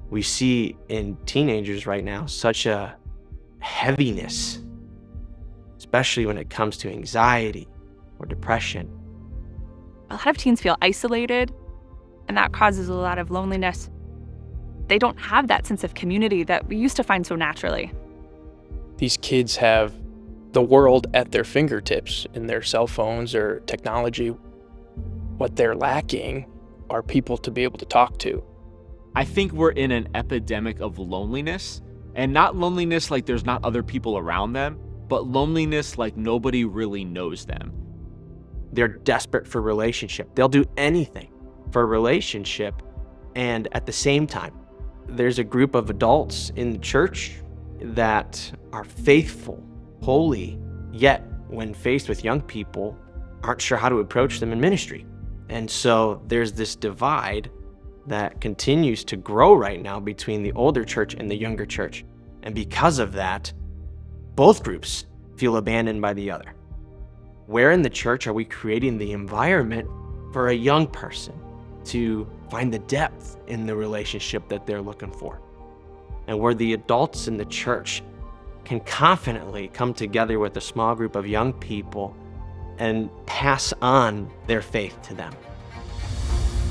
We see in teenagers right now such a heaviness, especially when it comes to anxiety or depression. A lot of teens feel isolated, and that causes a lot of loneliness. They don't have that sense of community that we used to find so naturally. These kids have the world at their fingertips in their cell phones or technology. What they're lacking are people to be able to talk to. I think we're in an epidemic of loneliness, and not loneliness like there's not other people around them, but loneliness like nobody really knows them. They're desperate for relationship. They'll do anything for a relationship. And at the same time, there's a group of adults in the church that are faithful, holy, yet when faced with young people, aren't sure how to approach them in ministry. And so there's this divide that continues to grow right now between the older church and the younger church. And because of that, both groups feel abandoned by the other. Where in the church are we creating the environment for a young person to find the depth in the relationship that they're looking for? And where the adults in the church can confidently come together with a small group of young people and pass on their faith to them.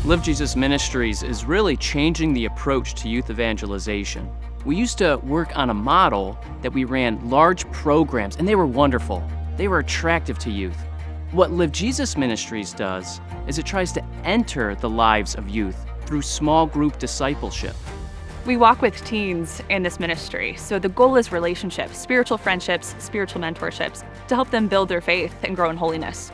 Live Jesus Ministries is really changing the approach to youth evangelization. We used to work on a model that we ran large programs, and they were wonderful. They were attractive to youth. What Live Jesus Ministries does is it tries to enter the lives of youth through small group discipleship. We walk with teens in this ministry, so the goal is relationships, spiritual friendships, spiritual mentorships, to help them build their faith and grow in holiness.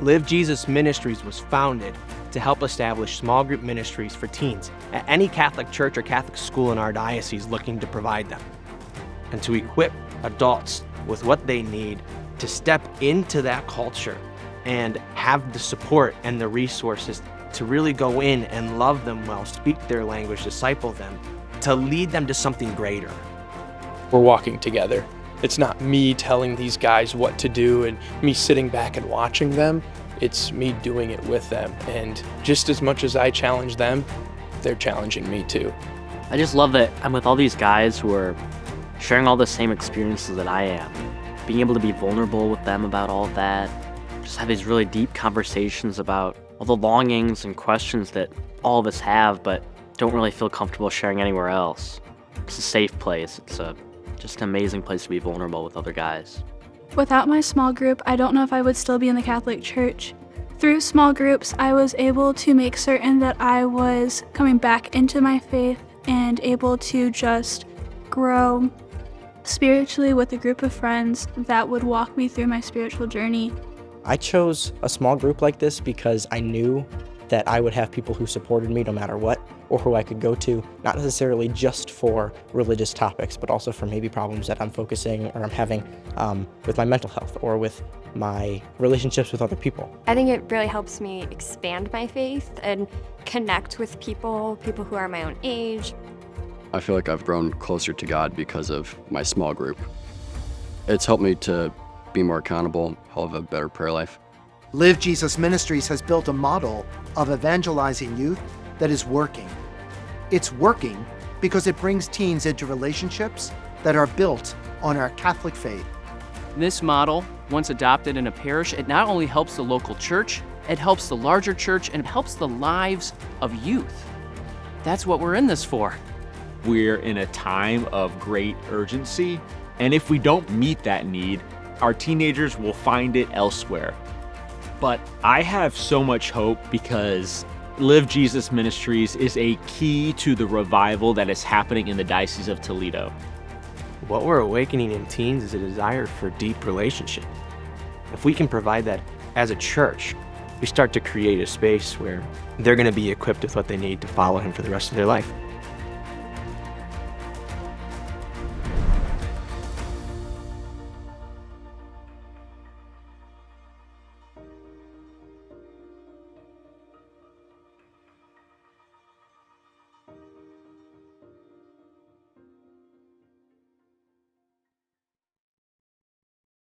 Live Jesus Ministries was founded to help establish small group ministries for teens at any Catholic church or Catholic school in our diocese looking to provide them, and to equip adults with what they need to step into that culture and have the support and the resources to really go in and love them well, speak their language, disciple them, to lead them to something greater. We're walking together. It's not me telling these guys what to do and me sitting back and watching them. It's me doing it with them. And just as much as I challenge them, they're challenging me too. I just love that I'm with all these guys who are sharing all the same experiences that I am. Being able to be vulnerable with them about all of that. Just have these really deep conversations about all the longings and questions that all of us have, but don't really feel comfortable sharing anywhere else. It's a safe place. It's just an amazing place to be vulnerable with other guys. Without my small group, I don't know if I would still be in the Catholic Church. Through small groups, I was able to make certain that I was coming back into my faith and able to just grow spiritually with a group of friends that would walk me through my spiritual journey. I chose a small group like this because I knew that I would have people who supported me no matter what, or who I could go to, not necessarily just for religious topics, but also for maybe problems that I'm focusing or I'm having with my mental health or with my relationships with other people. I think it really helps me expand my faith and connect with people who are my own age. I feel like I've grown closer to God because of my small group. It's helped me to be more accountable, have a better prayer life. Live Jesus Ministries has built a model of evangelizing youth that is working. It's working because it brings teens into relationships that are built on our Catholic faith. This model, once adopted in a parish, it not only helps the local church, it helps the larger church, and it helps the lives of youth. That's what we're in this for. We're in a time of great urgency, and if we don't meet that need, our teenagers will find it elsewhere. But I have so much hope because Live Jesus Ministries is a key to the revival that is happening in the Diocese of Toledo. What we're awakening in teens is a desire for deep relationship. If we can provide that as a church, we start to create a space where they're going to be equipped with what they need to follow him for the rest of their life.